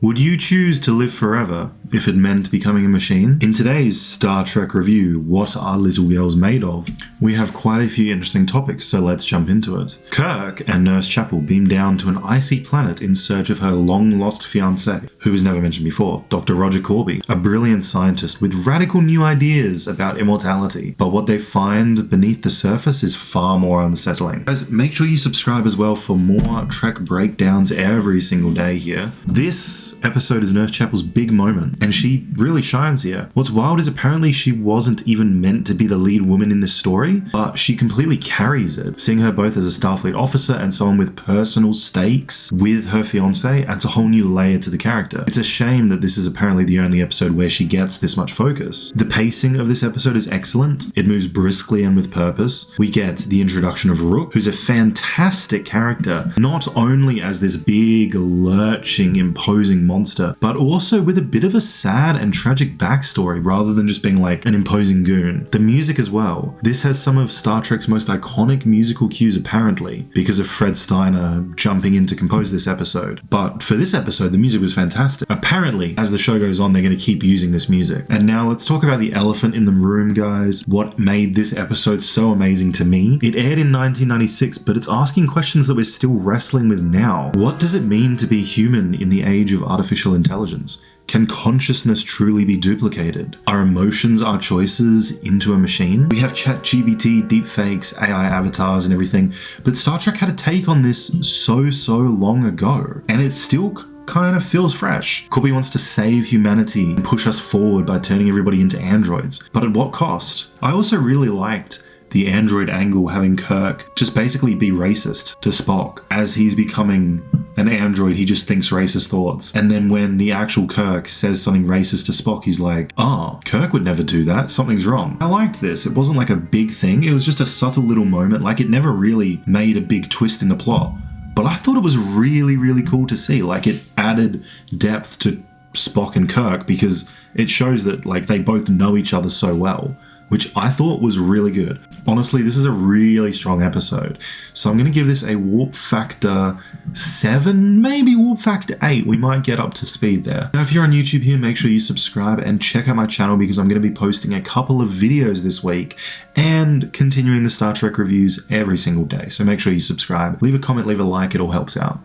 Would you choose to live forever if it meant becoming a machine? In today's Star Trek review, What Are Little Girls Made Of?, we have quite a few interesting topics, so let's jump into it. Kirk and Nurse Chapel beam down to an icy planet in search of her long-lost fiancé, who was never mentioned before, Dr. Roger Corby, a brilliant scientist with radical new ideas about immortality. But what they find beneath the surface is far more unsettling. Guys, make sure you subscribe as well for more Trek breakdowns every single day here. This episode is Nurse Chapel's big moment, and she really shines here. What's wild is apparently she wasn't even meant to be the lead woman in this story, but she completely carries it. Seeing her both as a Starfleet officer and someone with personal stakes with her fiancé adds a whole new layer to the character. It's a shame that this is apparently the only episode where she gets this much focus. The pacing of this episode is excellent. It moves briskly and with purpose. We get the introduction of Rook, who's a fantastic character, not only as this big, lurching, imposing monster, but also with a bit of a sad and tragic backstory rather than just being like an imposing goon. The music as well. This has some of Star Trek's most iconic musical cues apparently, because of Fred Steiner jumping in to compose this episode. But for this episode, the music was fantastic. Apparently, as the show goes on, they're going to keep using this music. And now let's talk about the elephant in the room, guys. What made this episode so amazing to me? It aired in 1996, but it's asking questions that we're still wrestling with now. What does it mean to be human in the age of artificial intelligence? Can consciousness truly be duplicated? Are emotions our choices into a machine? We have ChatGPT, deepfakes, AI avatars and everything, but Star Trek had a take on this so long ago, and it still kind of feels fresh. Corby wants to save humanity and push us forward by turning everybody into androids, but at what cost? I also really liked the android angle, having Kirk just basically be racist to Spock. As he's becoming an android, he just thinks racist thoughts. And then when the actual Kirk says something racist to Spock, he's like, oh, Kirk would never do that. Something's wrong. I liked this. It wasn't like a big thing. It was just a subtle little moment. Like, it never really made a big twist in the plot. But I thought it was really cool to see. Like, it added depth to Spock and Kirk because it shows that, like, they both know each other so well, which I thought was really good. Honestly, this is a really strong episode. So I'm going to give this a warp factor 7, maybe warp factor 8. We might get up to speed there. Now, if you're on YouTube here, make sure you subscribe and check out my channel because I'm going to be posting a couple of videos this week and continuing the Star Trek reviews every single day. So make sure you subscribe, leave a comment, leave a like, it all helps out.